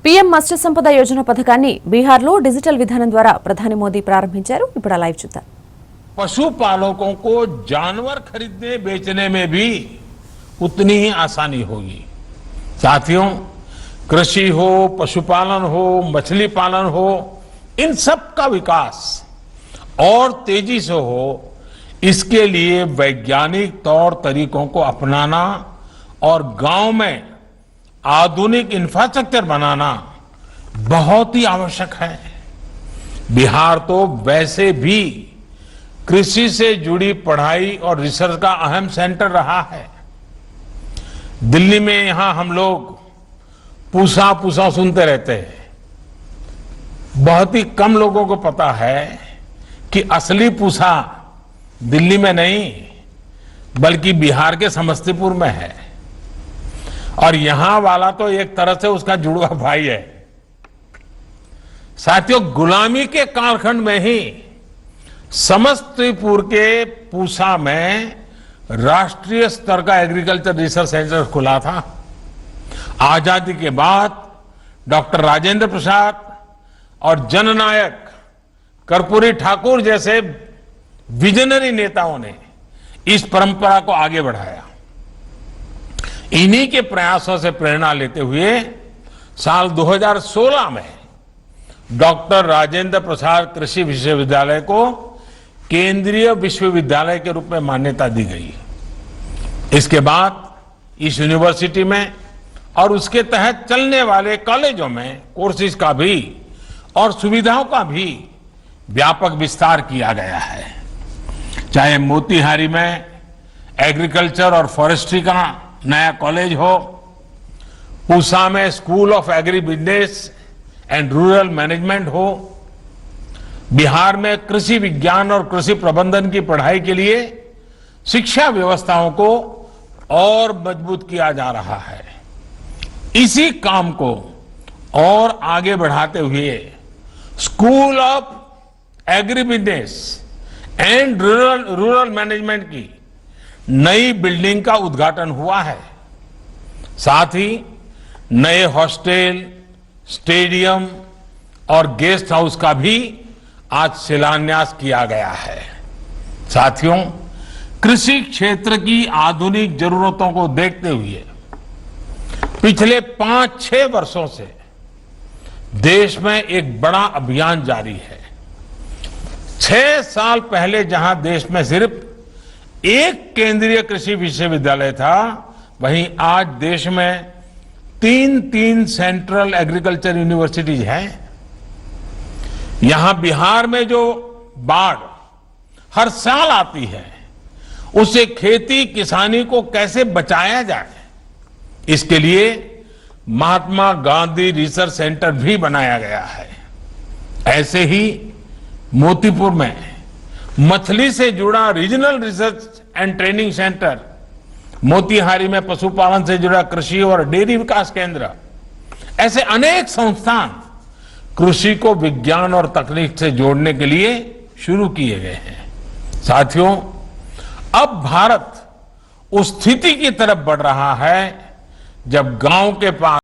PM Matsya Sampada Yojana పథకాన్ని బీహార్లో digital విధానం ద్వారా ప్రధాని మోదీ ప్రారంభించారు. ఇప్పుడు లైవ్ చూద్దాం. पशुपालकों को जानवर खरीदने बेचने में भी उतनी ही आसानी होगी। साथियों, कृषि हो, पशुपालन हो, मछली पालन हो, इन सब का विकास और तेजी से हो, इसके लिए वैज्ञानिक तौर तरीकों को अपनाना और गांव में आधुनिक इंफ्रास्ट्रक्चर बनाना बहुत ही आवश्यक है। बिहार तो वैसे भी कृषि से जुड़ी पढ़ाई और रिसर्च का अहम सेंटर रहा है। दिल्ली में यहां हम लोग पूसा पूसा सुनते रहते हैं। बहुत ही कम लोगों को पता है कि असली पूसा दिल्ली में नहीं बल्कि बिहार के समस्तीपुर में है, और यहां वाला तो एक तरह से उसका जुड़वा भाई है। साथियों, गुलामी के कालखंड में ही समस्तीपुर के पूसा में राष्ट्रीय स्तर का एग्रीकल्चर रिसर्च सेंटर खुला था। आजादी के बाद डॉक्टर राजेंद्र प्रसाद और जननायक कर्पूरी ठाकुर जैसे विजनरी नेताओं ने इस परंपरा को आगे बढ़ाया। इन्हीं के प्रयासों से प्रेरणा लेते हुए साल 2016 में डॉक्टर राजेंद्र प्रसाद कृषि विश्वविद्यालय को केंद्रीय विश्वविद्यालय के रूप में मान्यता दी गई। इसके बाद इस यूनिवर्सिटी में और उसके तहत चलने वाले कॉलेजों में कोर्सेज का भी और सुविधाओं का भी व्यापक विस्तार किया गया है। चाहे मोतिहारी में एग्रीकल्चर और फॉरेस्ट्री का नया कॉलेज हो, पूसा में school of agri business and rural management हो, बिहार में कृषि विज्ञान और कृषि प्रबंधन की पढ़ाई के लिए शिक्षा व्यवस्थाओं को और मजबूत किया जा रहा है। इसी काम को और आगे बढ़ाते हुए school of agri business and rural management की नई बिल्डिंग का उद्घाटन हुआ है। साथ ही नए हॉस्टल, स्टेडियम और गेस्ट हाउस का भी आज शिलान्यास किया गया है। साथियों, कृषि क्षेत्र की आधुनिक जरूरतों को देखते हुए पिछले 5-6 वर्षों से देश में एक बड़ा अभियान जारी है। 6 साल पहले जहां देश में सिर्फ एक केंद्रीय कृषि विश्वविद्यालय था, वहीं आज देश में 3 सेंट्रल एग्रीकल्चर यूनिवर्सिटीज हैं। यहां बिहार में जो बाढ़ हर साल आती है, उससे खेती किसानी को कैसे बचाया जाए, इसके लिए महात्मा गांधी रिसर्च सेंटर भी बनाया गया है। ऐसे ही मोतीपुर में मछली से जुड़ा regional research and training centre, Motihari में पशुपालन से जुड़ा कृषि और डेयरी विकास केंद्र, ऐसे अनेक संस्थान कृषि को विज्ञान और तकनीक से जोड़ने के लिए शुरू किए गए हैं। साथियों, अब भारत उस स्थिति की तरफ बढ़ रहा है जब गांव के पास